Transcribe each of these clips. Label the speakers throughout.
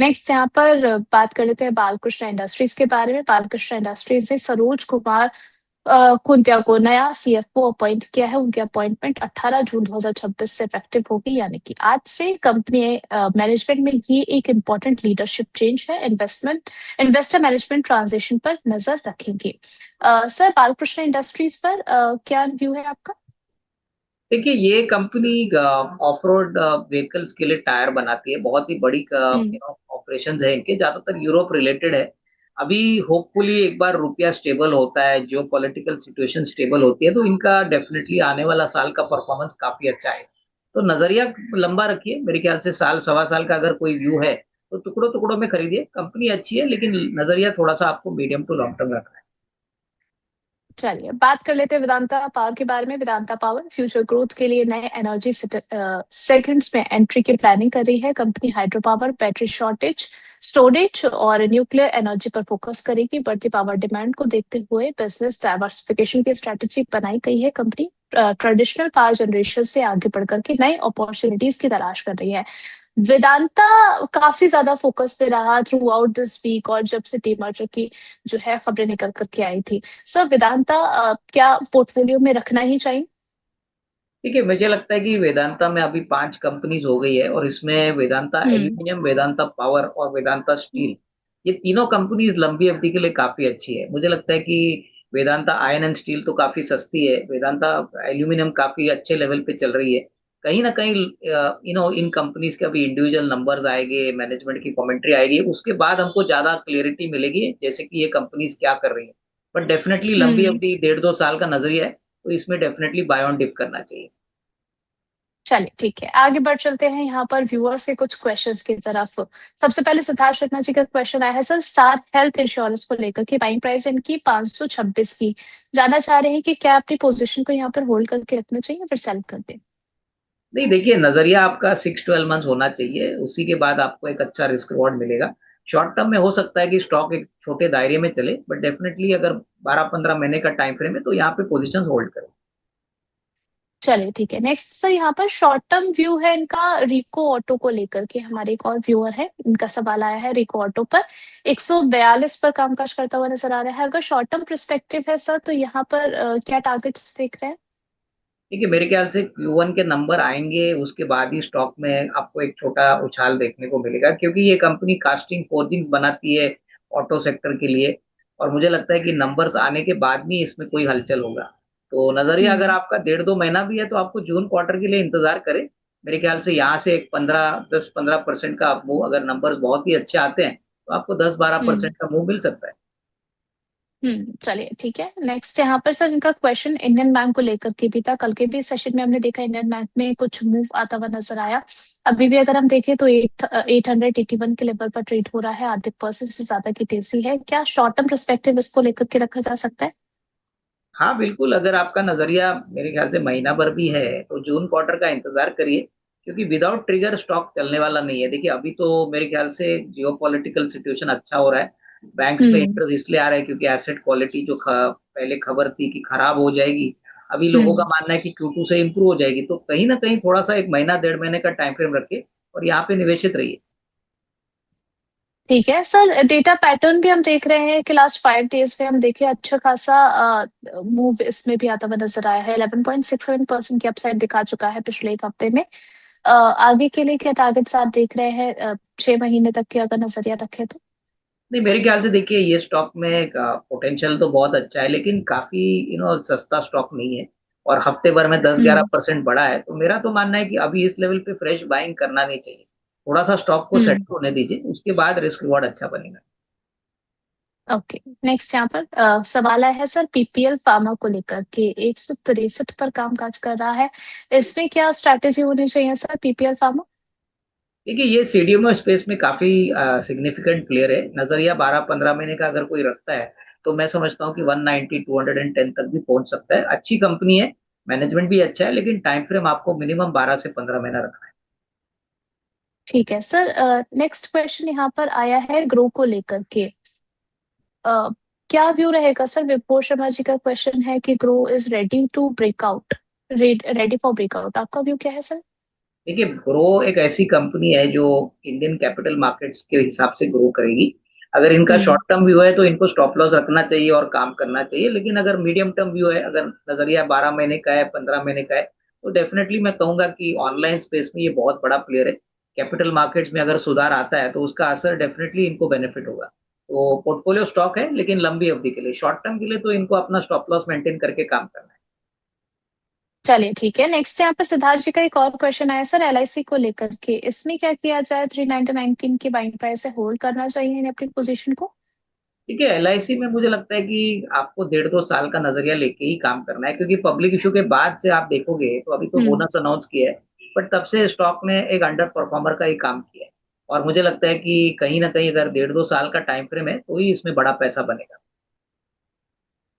Speaker 1: Next यहाँ पर बात कर लेते हैं बालकृष्ण इंडस्ट्रीज के बारे में। बालकृष्ण इंडस्ट्रीज ने सरोज कुमार कुंतिया को नया सीएफओ अपॉइंट किया है। उनकी अपॉइंटमेंट 18 जून 2026 से इफेक्टिव होगी, यानी कि आज से कंपनी मैनेजमेंट में ये एक इम्पोर्टेंट लीडरशिप चेंज है। इन्वेस्टर मैनेजमेंट ट्रांजिशन पर नजर रखेंगे। सर, बालकृष्ण इंडस्ट्रीज पर क्या व्यू है आपका?
Speaker 2: देखिए, ये कंपनी ऑफ रोड व्हीकल्स के लिए टायर बनाती है। बहुत ही बड़ी
Speaker 1: हम्म।
Speaker 2: ऑपरेशन है इनके, ज्यादातर यूरोप रिलेटेड है। अभी होपफुली एक बार रुपया स्टेबल होता है, जो पॉलिटिकल सिचुएशन स्टेबल होती है, तो इनका डेफिनेटली आने वाला साल का परफॉर्मेंस काफी अच्छा है। तो नजरिया लंबा रखिए, मेरे ख्याल से साल सवा साल का अगर कोई व्यू है तो टुकड़ों टुकड़ों में खरीदिए। कंपनी अच्छी है, लेकिन नजरिया थोड़ा सा आपको मीडियम टू लॉन्ग टर्म रखना है।
Speaker 1: चलिए बात कर लेते हैं वेदांता पावर के बारे में। वेदांता पावर फ्यूचर ग्रोथ के लिए नए एनर्जी सेगमेंट्स में एंट्री की प्लानिंग कर रही है। Company hydro power, battery shortage, storage और न्यूक्लियर एनर्जी पर फोकस करेगी। बढ़ती पावर डिमांड को देखते हुए बिजनेस डाइवर्सिफिकेशन की स्ट्रेटेजी बनाई गई है। कंपनी ट्रेडिशनल पावर जनरेशन से आगे बढ़कर के नई अपॉर्चुनिटीज की तलाश कर रही है। वेदांता काफी ज्यादा फोकस पे रहा थ्रू आउट दिस वीक, और जब से डीमर्जर की जो है खबरें निकल करके आई थी। सर, वेदांता क्या पोर्टफोलियो में रखना ही चाहिए?
Speaker 2: ठीक है, मुझे लगता है कि वेदांता में अभी 5 कंपनीज हो गई है, और इसमें वेदांता
Speaker 1: हम्म।
Speaker 2: एल्यूमिनियम, वेदांता पावर और वेदांता स्टील, ये तीनों कंपनीज लंबी अवधि के लिए काफी अच्छी है। मुझे लगता है कि वेदांता आयरन एंड स्टील तो काफी सस्ती है, वेदांता एल्यूमिनियम काफी अच्छे लेवल पे चल रही है। कहीं ना कहीं इन कंपनीज के अभी इंडिविजुअल नंबर्स आएंगे, मैनेजमेंट की कमेंट्री आएगी, उसके बाद हमको ज्यादा क्लियरिटी मिलेगी जैसे कि ये कंपनीज क्या कर रही है। बट डेफिनेटली लंबी
Speaker 1: हम्म।
Speaker 2: अवधि 1.5-2 साल का नजरिया है, तो इसमें डेफिनेटली बाय ऑन डिप करना चाहिए।
Speaker 1: चलिए ठीक है, आगे बढ़ चलते हैं यहाँ पर व्यूअर्स के कुछ क्वेश्चंस की तरफ। सबसे पहले सिद्धार्थ शर्मा जी का क्वेश्चन आया है सर, स्टार हेल्थ इंश्योरेंस को लेकर के बाइंग प्राइस इनकी 526 की। जानना चाह रहे हैं कि क्या अपनी पोजीशन को यहाँ पर होल्ड करके रखना चाहिए या फिर सेल कर दें?
Speaker 2: नहीं, देखिए, नजरिया आपका 6-12 मंथ होना चाहिए, उसी के बाद आपको एक अच्छा रिस्क रिवॉर्ड मिलेगा। शॉर्ट टर्म में हो सकता है कि स्टॉक एक छोटे दायरे में चले, बट डेफिनेटली अगर 12-15 महीने का टाइम फ्रेम है तो यहाँ पे पोजीशन होल्ड करें।
Speaker 1: चलिए ठीक है, नेक्स्ट सर यहाँ पर शॉर्ट टर्म व्यू है इनका रिको ऑटो को लेकर के। हमारे एक और व्यूअर है, इनका सवाल आया है रिको ऑटो पर 142 पर कामकाज करता हुआ नजर आ रहा है। अगर शॉर्ट टर्म परस्पेक्टिव है सर, तो यहाँ पर क्या टारगेट्स देख रहे हैं?
Speaker 2: ठीक है, मेरे ख्याल से Q1 के नंबर आएंगे, उसके बाद ही स्टॉक में आपको एक छोटा उछाल देखने को मिलेगा, क्योंकि ये कंपनी कास्टिंग फोर्जिंग्स बनाती है ऑटो सेक्टर के लिए। और मुझे लगता है कि नंबर्स आने के बाद भी इसमें कोई हलचल होगा। तो नजरिया अगर
Speaker 1: हम्म।
Speaker 2: आपका 1.5-2 महीना भी है तो आपको जून क्वार्टर के लिए इंतजार करें। मेरे ख्याल से यहाँ से एक 10-15% का मूव, अगर नंबर्स बहुत ही अच्छे आते हैं तो आपको दस बारह
Speaker 1: हम्म।
Speaker 2: परसेंट का मूव मिल सकता है।
Speaker 1: चलिए ठीक है, नेक्स्ट यहाँ पर सर इनका क्वेश्चन इंडियन बैंक को लेकर के भी था। कल के भी सेशन में हमने देखा इंडियन बैंक में कुछ मूव आता हुआ नजर आया। अभी भी अगर हम देखें तो 881 के लेवल पर ट्रेड हो रहा है। आधे परसेंट से ज्यादा की तेजी है। क्या शॉर्ट टर्म परस्पेक्टिव इसको लेकर के रखा जा सकता है?
Speaker 2: हाँ बिल्कुल, अगर आपका नजरिया मेरे ख्याल से महीना भर भी है तो जून क्वार्टर का इंतजार करिए, क्योंकि विदाउट ट्रिगर स्टॉक चलने वाला नहीं है। देखिए, अभी तो मेरे ख्याल से जियोपॉलिटिकल सिचुएशन अच्छा हो रहा है। बैंक्स पे
Speaker 1: हम्म।
Speaker 2: इंटरेस्ट इसलिए आ रहा है क्योंकि एसेट क्वालिटी जो पहले खबर थी कि खराब हो जाएगी, अभी लोगों का
Speaker 1: हम्म।
Speaker 2: मानना है कि Q2 से इंप्रूव हो जाएगी। तो कहीं ना कहीं थोड़ा सा एक महीना 1.5 महीने का टाइम फ्रेम रखिए और यहाँ पे निवेशित रहिए।
Speaker 1: ठीक है सर, डेटा पैटर्न भी हम देख रहे हैं कि लास्ट 5 डेज में हम देखें अच्छा खासा मूव इसमें भी आता हुआ नजर आया है। 11.67% की अपसाइड दिखा चुका है पिछले एक हफ्ते में। आगे के लिए क्या टारगेट्स आप देख रहे हैं 6 महीने तक के अगर नजरिया रखे तो?
Speaker 2: नहीं, मेरे ख्याल से देखिए, ये स्टॉक में पोटेंशियल तो बहुत अच्छा है, लेकिन काफी सस्ता स्टॉक नहीं है। और हफ्ते भर में 10-11% बढ़ा है, तो मेरा तो मानना है कि अभी इस लेवल पे फ्रेश बाइंग करना नहीं चाहिए। थोड़ा सा स्टॉक को
Speaker 1: हम्म।
Speaker 2: सेटल होने दीजिए, उसके बाद रिस्क रिवॉर्ड अच्छा बनेगा।
Speaker 1: ओके, नेक्स्ट यहाँ पर सवाल आया है सर पीपीएल फार्मा को लेकर के 163 पर कामकाज कर रहा है। इसमें क्या स्ट्रैटेजी होनी चाहिए सर पीपीएल फार्मा?
Speaker 2: देखिए, ये सीडीएमओ स्पेस में काफी सिग्निफिकेंट प्लेयर है। नजरिया 12-15 महीने का अगर कोई रखता है तो मैं समझता हूँ कि 190-210 तक भी पहुंच सकता है। अच्छी कंपनी है, मैनेजमेंट भी अच्छा है, लेकिन टाइम फ्रेम आपको मिनिमम 12 से 15 महीना रखना है।
Speaker 1: ठीक है सर, नेक्स्ट क्वेश्चन यहाँ पर आया है ग्रो को लेकर के। अ, क्या व्यू रहेगा सर? विपुल शर्मा जी का क्वेश्चन है कि grow is ready to breakout, ready for breakout. आपका व्यू क्या है सर?
Speaker 2: देखिए, ग्रो एक ऐसी कंपनी है जो इंडियन कैपिटल मार्केट्स के हिसाब से ग्रो करेगी। अगर इनका
Speaker 1: हम्म।
Speaker 2: शॉर्ट टर्म व्यू है तो इनको स्टॉप लॉस रखना चाहिए और काम करना चाहिए, लेकिन अगर मीडियम टर्म व्यू है, अगर नजरिया 12 महीने का है, 15 महीने का है, तो डेफिनेटली मैं कहूंगा कि ऑनलाइन स्पेस में ये बहुत बड़ा प्लेयर है। कैपिटल मार्केट्स में अगर सुधार आता है तो उसका असर डेफिनेटली इनको बेनिफिट होगा। तो पोर्टफोलियो स्टॉक है, लेकिन लंबी अवधि के लिए, शॉर्ट टर्म के लिए तो इनको अपना स्टॉप लॉस मेंटेन करके काम करना है।
Speaker 1: चलिए ठीक है, नेक्स्ट यहाँ पे सिद्धार्थ जी का एक और क्वेश्चन आया सर एलआईसी को लेकर के, इसमें क्या किया जाए? 399 की बाइंग प्राइस है, होल्ड करना चाहिए इन्हें अपनी पोजीशन को?
Speaker 2: ठीक है, एलआईसी में मुझे लगता है कि आपको 1.5-2 साल का नजरिया लेके ही काम करना है, क्योंकि पब्लिक इशू के बाद से आप देखोगे तो अभी तो
Speaker 1: हम्म।
Speaker 2: बोनस अनाउंस किया है, बट तब से स्टॉक ने एक अंडर परफॉर्मर का ही काम किया है। और मुझे लगता है कि कहीं ना कहीं अगर 1.5-2 साल का टाइम फ्रेम है तो ही इसमें बड़ा पैसा बनेगा।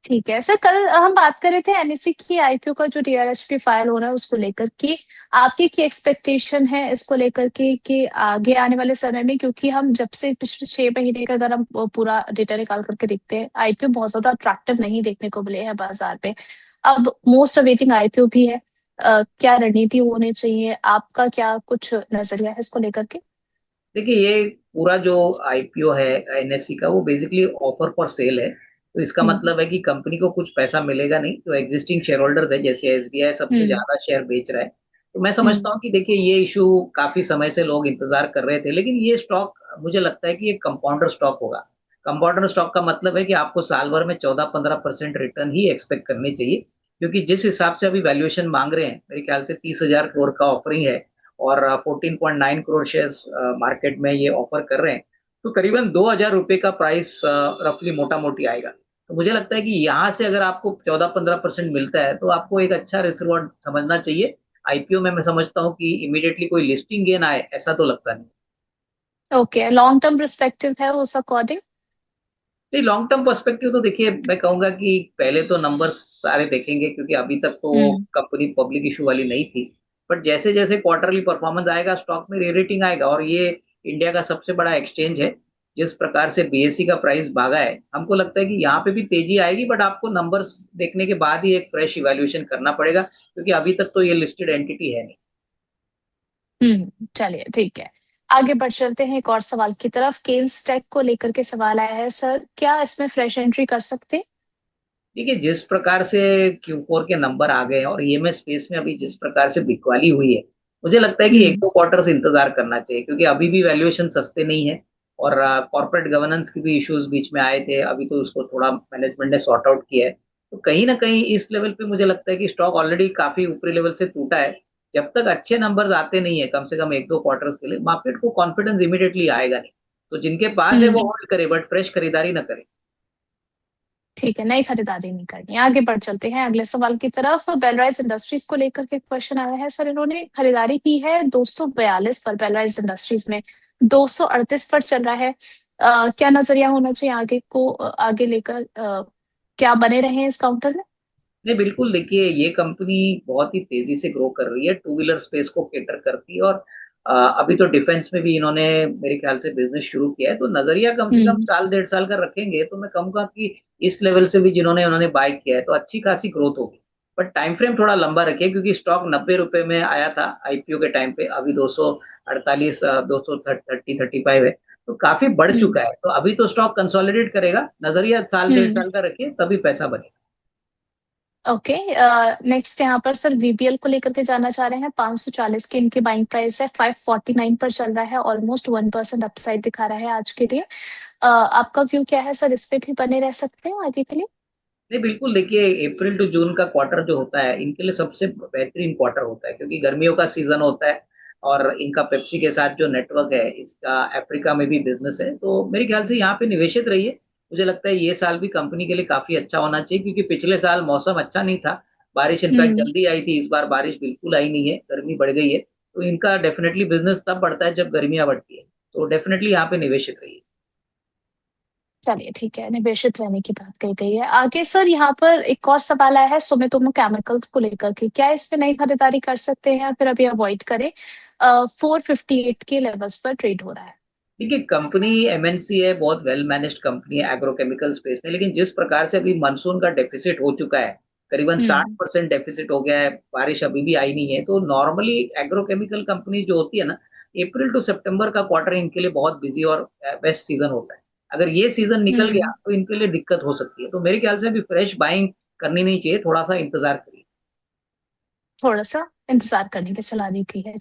Speaker 1: ठीक है सर, कल हम बात कर रहे थे एनएससी की आईपीओ का जो डीआरएच फाइल हो रहा है उसको लेकर के, आपकी क्या एक्सपेक्टेशन है इसको लेकर के कि आगे आने वाले समय में, क्योंकि हम जब से पिछले 6 महीने का अगर हम वो पूरा डेटा निकाल करके देखते हैं, आईपीओ बहुत ज्यादा अट्रैक्टिव नहीं देखने को मिले हैं बाजार पे। अब मोस्ट अवेटिंग आईपीओ भी है। क्या रणनीति होनी चाहिए, आपका क्या कुछ नजरिया है इसको लेकर के?
Speaker 2: देखिए, ये पूरा जो आईपीओ है एनएससी का, वो बेसिकली ऑफर फॉर सेल है। तो इसका
Speaker 1: हम्म।
Speaker 2: मतलब है कि कंपनी को कुछ पैसा मिलेगा नहीं, जो एग्जिस्टिंग शेयर होल्डर है जैसे एसबीआई सबसे
Speaker 1: हम्म।
Speaker 2: ज्यादा शेयर बेच रहा है। तो मैं
Speaker 1: हम्म।
Speaker 2: समझता हूँ कि देखिए, ये इशू काफी समय से लोग इंतजार कर रहे थे, लेकिन ये स्टॉक मुझे लगता है कि ये कंपाउंडर स्टॉक होगा। कंपाउंडर स्टॉक का मतलब है कि आपको साल भर में 14-15% रिटर्न ही एक्सपेक्ट करनी चाहिए, क्योंकि जिस हिसाब से अभी वैल्यूएशन मांग रहे हैं, मेरे ख्याल से 30,000 करोड़ का ऑफरिंग है और 14.9 करोड़ शेयर्स मार्केट में ये ऑफर कर रहे हैं, तो करीबन 2,000 रुपये का प्राइस रफली मोटा मोटी आएगा। तो मुझे लगता है कि यहाँ से अगर आपको 14-15% मिलता है तो आपको एक अच्छा रिस्क रिवॉर्ड समझना चाहिए। आईपीओ में मैं समझता हूँ कि इमीडिएटली कोई लिस्टिंग गेन आए ऐसा तो लगता नहीं।
Speaker 1: ओके, लॉन्ग टर्म परस्पेक्टिव है उस अकॉर्डिंग?
Speaker 2: नहीं, लॉन्ग टर्म पर्सपेक्टिव तो देखिए, मैं कहूंगा कि पहले तो नंबर्स सारे देखेंगे, क्योंकि अभी तक तो
Speaker 1: हम्म।
Speaker 2: कंपनी पब्लिक इशू वाली नहीं थी। बट जैसे जैसे क्वार्टरली परफॉर्मेंस आएगा, स्टॉक में रेटिंग आएगा, और ये इंडिया का सबसे बड़ा एक्सचेंज है, जिस प्रकार से बीएससी का प्राइस भागा है, हमको लगता है कि यहाँ पे भी तेजी आएगी, बट आपको नंबर्स देखने के बाद ही एक फ्रेश इवैल्यूएशन करना पड़ेगा, क्योंकि अभी तक तो ये लिस्टेड एंटिटी है नहीं।
Speaker 1: चलिए ठीक है, आगे बढ़ चलते हैं एक और सवाल की तरफ। केन्स टेक को लेकर के सवाल आया है सर, क्या इसमें फ्रेश एंट्री कर सकते हैं?
Speaker 2: देखिए, जिस प्रकार से Q4 के नंबर आ गए हैं और ईएमएस स्पेस में अभी जिस प्रकार से बिकवाली हुई है, मुझे लगता है कि एक
Speaker 1: हम्म।
Speaker 2: दो क्वार्टर से इंतजार करना चाहिए, क्योंकि अभी भी वैल्यूएशन सस्ते नहीं है। और कॉर्पोरेट गवर्नेंस की भी इश्यूज बीच में आए थे, अभी तो उसको थोड़ा मैनेजमेंट ने सॉर्ट आउट किया है। तो कहीं ना कहीं इस लेवल पे मुझे लगता है कि स्टॉक ऑलरेडी काफी ऊपरी लेवल से टूटा है। जब तक अच्छे नंबर्स आते नहीं है, कम से कम एक दो क्वार्टर्स के लिए, मार्केट को कॉन्फिडेंस इमीडिएटली आएगा नहीं। तो जिनके पास है वो
Speaker 1: हम्म।
Speaker 2: होल्ड करे, बट फ्रेश खरीदारी ना करे।
Speaker 1: ठीक है, नई खरीदारी नहीं करनी। आगे बढ़ चलते हैं अगले सवाल की तरफ। बेलराइज इंडस्ट्रीज को लेकर के क्वेश्चन आया है सर, इन्होंने खरीदारी की है 242 पर, बेलराइज इंडस्ट्रीज में 238 पर चल रहा है। क्या नजरिया होना चाहिए आगे को, आगे लेकर क्या बने रहे हैं इस काउंटर में?
Speaker 2: नहीं, बिल्कुल, देखिए, ये कंपनी बहुत ही तेजी से ग्रो कर रही है, टू व्हीलर स्पेस को केटर करती है, और अभी तो डिफेंस में भी इन्होंने मेरे ख्याल से बिजनेस शुरू किया है। तो नजरिया कम से कम
Speaker 1: हम्म।
Speaker 2: साल 1.5 साल का रखेंगे तो मैं कहूंगा कि इस लेवल से भी जिन्होंने उन्होंने बाय किया है तो अच्छी खासी ग्रोथ होगी। बट टाइम फ्रेम थोड़ा लंबा रखिए, क्योंकि स्टॉक 90 रुपए में आया था आईपीओ के टाइम पे, अभी 248, 230-35 है। तो काफी बढ़
Speaker 1: हम्म।
Speaker 2: चुका है, तो अभी तो स्टॉक कंसोलिडेट करेगा, नजरिया साल डेढ़
Speaker 1: हम्म।
Speaker 2: साल का रखिए तभी पैसा बनेगा।
Speaker 1: ओके, नेक्स्ट यहाँ पर सर वीबीएल को लेकर के जाना चाह रहे हैं। 540 की इनकी बाइंग प्राइस है, 549 पर चल रहा है, ऑलमोस्ट 1% अपसाइड दिखा रहा है आज के लिए। आपका व्यू क्या है सर, इस पे भी बने रह सकते हैं आगे के लिए?
Speaker 2: नहीं, बिल्कुल, देखिए, अप्रैल टू जून का क्वार्टर जो होता है इनके लिए सबसे बेहतरीन क्वार्टर होता है, क्योंकि गर्मियों का सीजन होता है। और इनका पेप्सी के साथ जो नेटवर्क है, इसका अफ्रीका में भी बिजनेस है, तो मेरे ख्याल से यहाँ पे निवेशित रहिए। मुझे लगता है ये साल भी कंपनी के लिए काफी अच्छा होना चाहिए, क्योंकि पिछले साल मौसम अच्छा नहीं था, बारिश इनफैक्ट
Speaker 1: हम्म।
Speaker 2: जल्दी आई थी, इस बार बारिश बिल्कुल आई नहीं है, गर्मी बढ़ गई है। तो इनका डेफिनेटली बिजनेस तब बढ़ता है जब गर्मियां बढ़ती है। तो डेफिनेटली यहाँ पे निवेशित रहिए।
Speaker 1: चलिए ठीक है, निवेशित रहने की बात कही गई है। आगे सर यहाँ पर एक और सवाल आया है सुमितोमो केमिकल्स को लेकर के, क्या इसमें नई खरीदारी कर सकते हैं या फिर अभी अवॉइड करें? 458 के लेवल्स पर ट्रेड हो रहा है।
Speaker 2: देखिए, कंपनी एमएनसी है, बहुत वेल मैनेज्ड कंपनी है एग्रोकेमिकल स्पेस में, लेकिन जिस प्रकार से अभी मानसून का डेफिसिट हो चुका है, करीबन 60%
Speaker 1: हम्म।
Speaker 2: डेफिसिट हो गया है, बारिश अभी भी आई नहीं है। तो नॉर्मली एग्रोकेमिकल कंपनी जो होती है ना, अप्रैल टू सितंबर का क्वार्टर इनके लिए बहुत बिजी और बेस्ट सीजन होता है। अगर ये सीजन निकल गया
Speaker 1: हम्म।
Speaker 2: तो इनके लिए दिक्कत हो सकती है। तो मेरे ख्याल से अभी फ्रेश बाइंग करनी नहीं चाहिए, थोड़ा सा इंतजार करिए।
Speaker 1: थोड़ा सा इंतजार करने की सलाह दी थी है।